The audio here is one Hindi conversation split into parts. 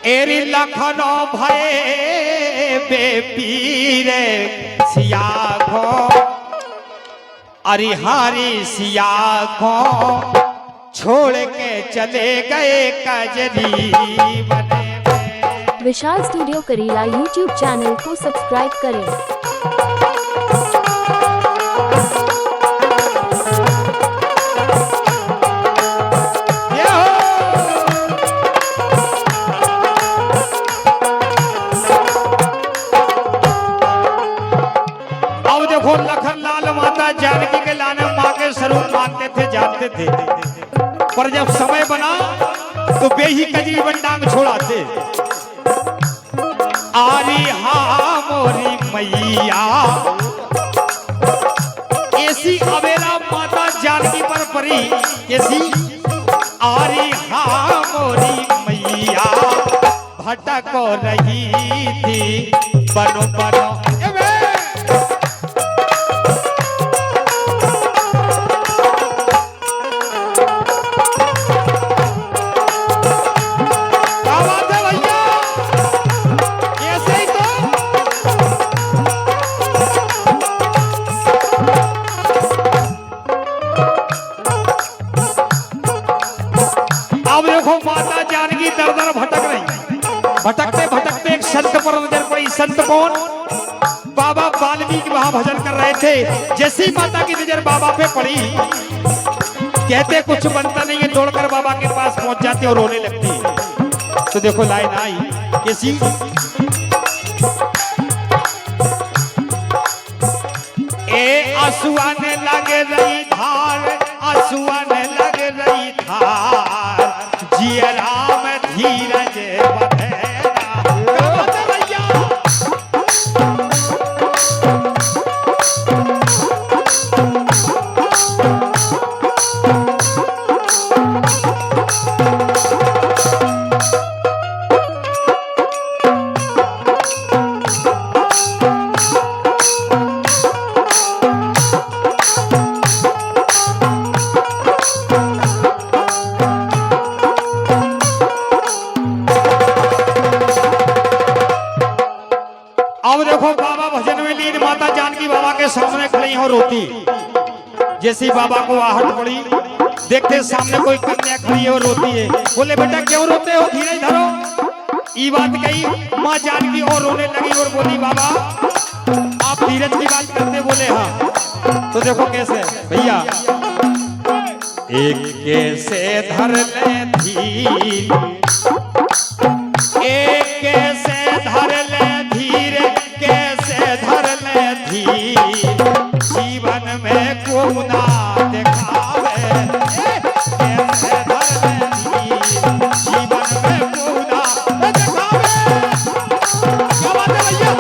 एरी लखनो भये बेपीरे सिया को अरिहारी सिया को छोड़ के चले गए कजरी बने। विशाल स्टूडियो करीला यूट्यूब चैनल को सब्सक्राइब करें। अब देखो लखनलाल माता जानकी के लाने माँ के स्वरूप मानते थे, जानते थे, पर जब समय बना तो बेही कजरी बंडांग छोड़ाते। आरी हाँ मोरी मैया ऐसी अबेरा माता जानकी पर परी ऐसी आरी हाँ मोरी मैया भटक रही थी बनो बनो। अब देखो माता जानकी दर दर भटक रही, भटकते भटकते एक संत पर नजर पड़ी। संत कौन? बाबा वाल्मीकि वहां भजन कर रहे थे। जैसी माता की नजर बाबा पे पड़ी, कहते कुछ बनता नहीं है, दौड़कर बाबा के पास पहुंच जाती और रोने लगती। तो देखो लाइन आई कैसी, ए आंसुआने लग रही धार, आंसुआने लग रही धार, जिया राम धीरज बधेरा। भैया अब देखो बाबा भजन में लीन, माता जानकी बाबा के सामने खड़ी और रोती। जैसी बाबा को आहट पड़ी, देखते सामने कोई कन्या खड़ी है और रोती है। बोले बेटा क्यों रोते हो, धीरज धरो। ये बात कही माँ जानकी और रोने लगी और बोली बाबा आप धीरज की बात करते? बोले हाँ। तो देखो कैसे भैया, एक कैसे धर ले धीर, एक कैसे धर ले धीर, कैसे धर ले धीर, जीवन में को ना दिखावे, कैसे धर ले धीर, जीवन में को ना दिखावे। क्या बात है भैया?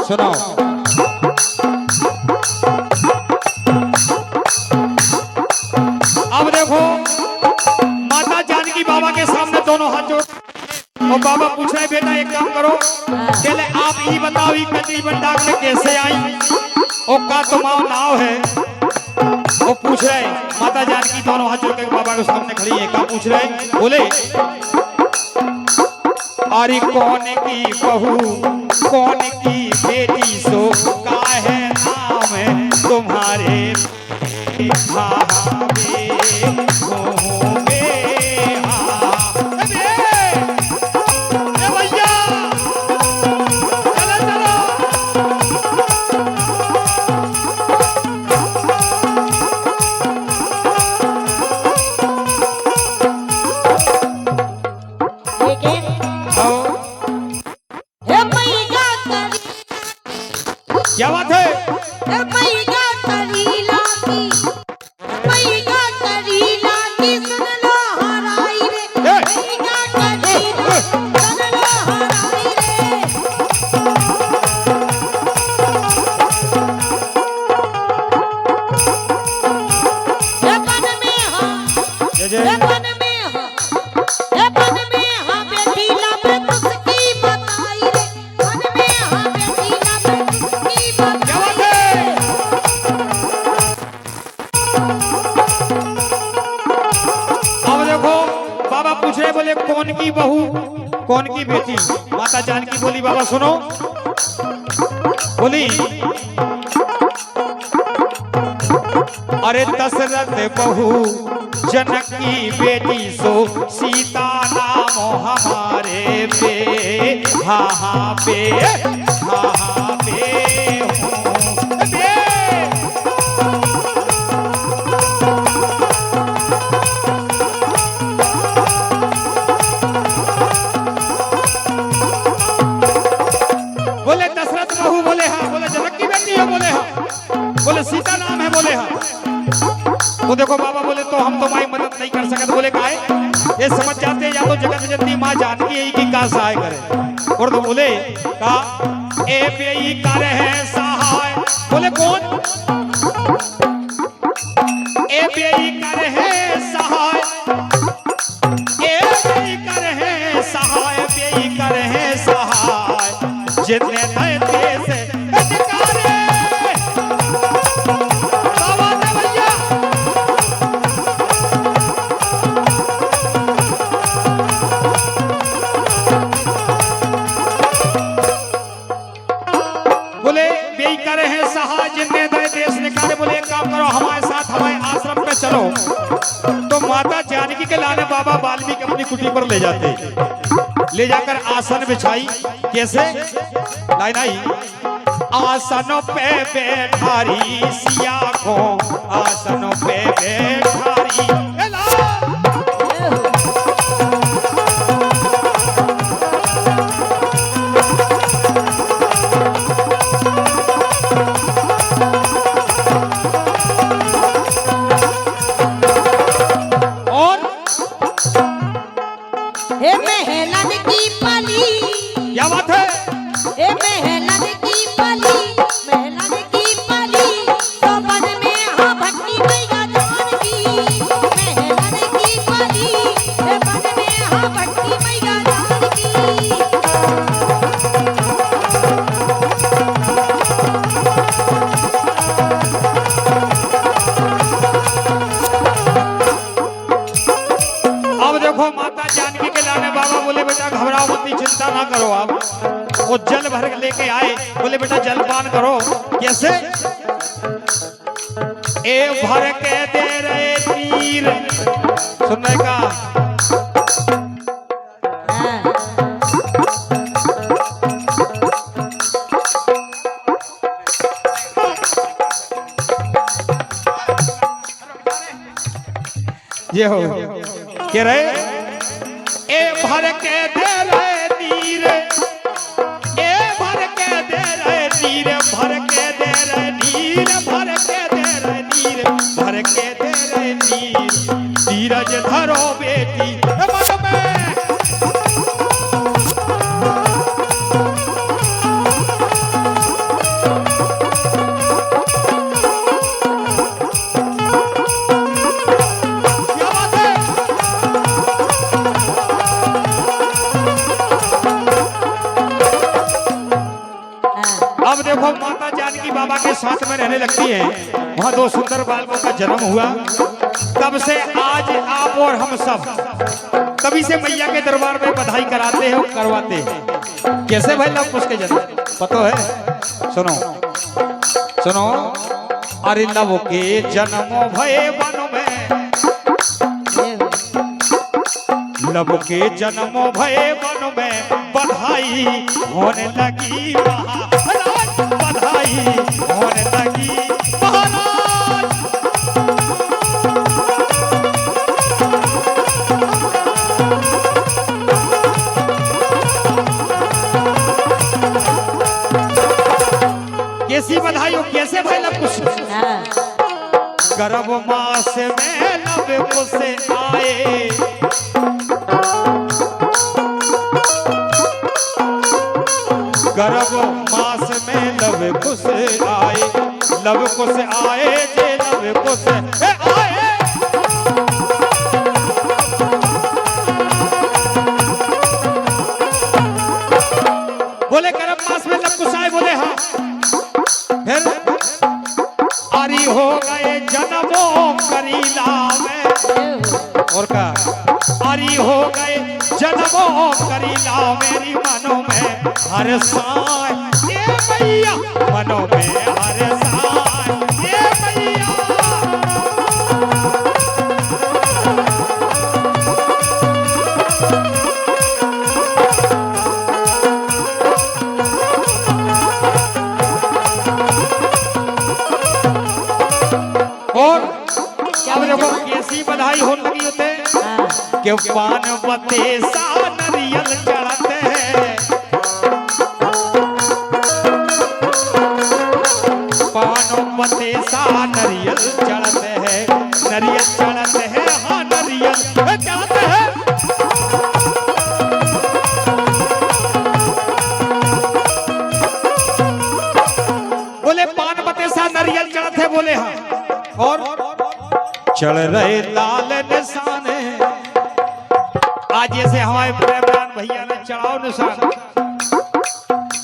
सुनाओ। अब देखो माता जानकी बाबा के सामने दोनों हाथ जोड़ और बाबा पूछ रहे बेटा एक काम करो, पहले आप ही बताओ ये कजरी बंडांग में कैसे आई और का तुम्हारा नाव है। वो पूछ रहे माता जानकी दोनों हाथ जोड़ के बाबा के सामने खड़ी है। क्या पूछ रहे? बोले अरे कौन की बहू कौन की बेटी सो का है नाम तुम्हारे क्या बात है? अब देखो बाबा पूछ रहे, बोले कौन की बहू कौन की बेटी? माता जानकी बोली बाबा सुनो, बोली अरे दशरथ बहू जनक की बेटी सो सीता नाम हमारे पे, हाँ हाँ पे, हाँ हाँ पे हूँ बे। बोले दशरथ बहू? बोले हाँ। बोले जनक की बेटी है? बोले हाँ। बोले सीता नाम है? बोले हाँ। तो देखो बाबा बोले तो हम तुम्हारी मदद नहीं कर सकते। बोले काहे? ये समझ जाते हैं या तो जगत जननी माँ जानकी है कि का सहाय करे। और तो बोले का ए बेई करे है सहाय। बोले कौन? ए बेई करे है सहाय, ए बेई करे है सहाय, बेई करे है सहाय, जितने दैत्य से अधिकारे। बाबा ने भैया बोले बेई करे हैं सहाय, जितने दैत्य से निकाले। बोले एक काम करो, हमारे साथ हमारे आश्रम में चलो। तो माता जानकी के लाने बाबा वाल्मीकि अपनी कुटी पर ले जाते, ले जाकर आसन बिछाई। कैसे? लाइन आई, आसनों पे बैठारी सिया को, आसनों पे बैठारी। और हे महलन की पली, क्या बात है? हे महलन की पली, महलन की पली, तो वन में हाँ भटकी मैया जानकी। महलन की पली, हे वन में हाँ भटकी मैया जानकी। अब देखो माता जानकी के लाने बाबा बोले बेटा घबराओ मत, चिंता ना करो आप। वो जल भर के लेके आए। बोले बेटा जलपान करो। कैसे? ए भर के दे रहे तीर। सुनने का ये हो कह रहे, ए भर के दे रहे तीर, ए भर के दे रहे तीर, भर के दे रहे नीर, भर के दे रहे नीर, भर के दे रहे नीर, धीरज धरो बेटी मन में। अब देखो माता जानकी बाबा के साथ में रहने लगती है। वहाँ दो सुंदर बालकों का जन्म हुआ। तब से आज आप और हम सब तभी से मैया के दरबार में बधाई कराते हैं और करवाते हैं। कैसे भाई लव कुश के जन्म पता है? सुनो सुनो, अरे लव के जन्म भये वन में, लव के जन्म भये वन में, बधाई होने लगी महाराज, बधाई होने लगी महाराज। कैसी बधाई हो? कैसे भाई लव कुश? गर्भ मास में लव कुश आए, गर्भ मास में लव कुश आए, लव कुश आए जे लव कुश आए। बोले गर्भ मास में लव कुश आए? बोले हाँ। फिर आरी हो गए जन्मों करी लावे और का अरी हो गए जन्मों करी लाओ मेरी मनो में हर साय ये भैया मनो में हर साय ये भैया। और अब देखो कैसी बधाई होने लगी होते कि पान पते सा नरियल चढ़ते हैं, पान पते सा नरियल चढ़ते हैं, नरियल चढ़ते हैं, हाँ नरियल चढ़ते हैं। बोले पान पते सा नरियल चढ़ते बोले हाँ और चढ़ रहे लाल निशाने आज जैसे हमारे प्रेमरान भैया ने चढ़ाओ निशान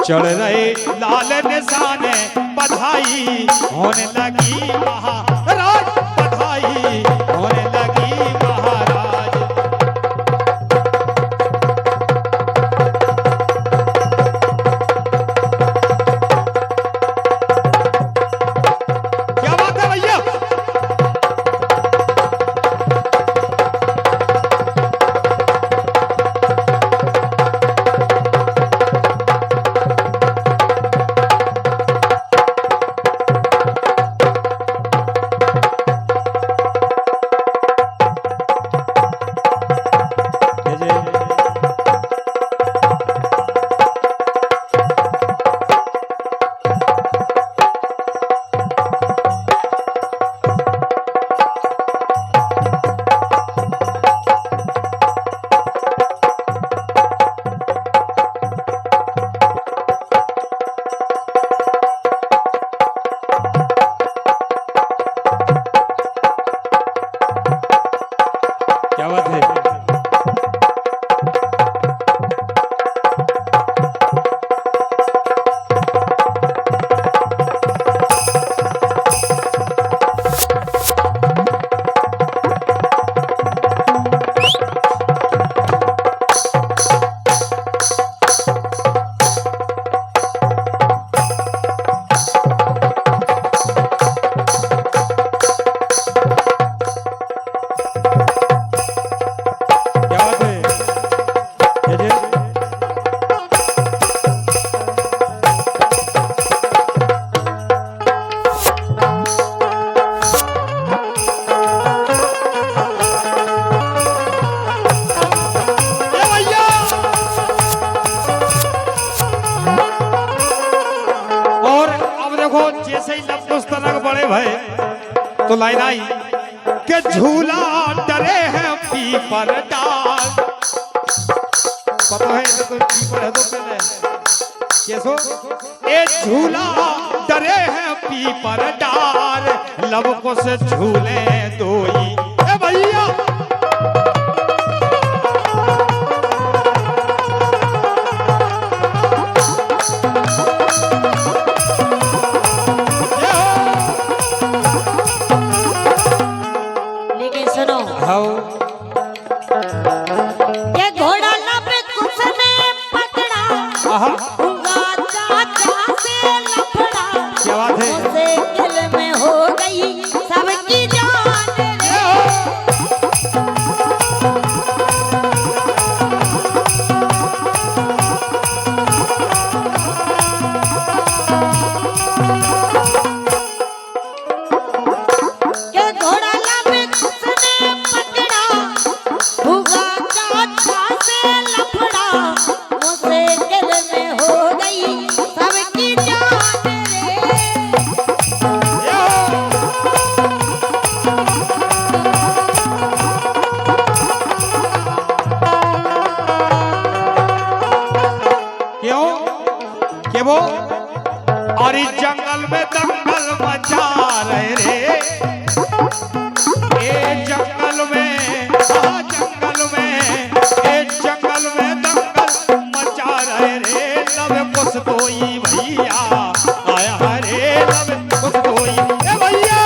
चढ़ रहे लाल निशाने बधाई होने लगी महाराज बधाई होने लगी महाराज। क्या बात है भैया। क्या बात है। जैसे ही लफ्ज़ बड़े भय तो लाइन आई के झूला डरे हैं पीपर डाल। पता है तो पीपर है तो पहले कैसो ए झूला डरे हैं पीपर डाल लब को से झूले दोई ए भैया। ये घोड़ा लब उसने पकड़ा हुआ चाचा से लफड़ा। क्या बात है। उसे दिल में हो गई सबकी जान रे। ये घोड़ा लब उसने पकड़ा हुआ चाचा से लफड़ा। मुझसे दिल में हो गई सबकी जान रे। क्यों के वो और इस जंगल में दंगल मचा रहे रे। ए जंगल में जंगल में दंगल मचा रहे रे। लब कुछ कोई भैया आया रे लब कुछ कोई ए भैया।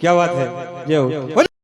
क्या बात है, जय हो।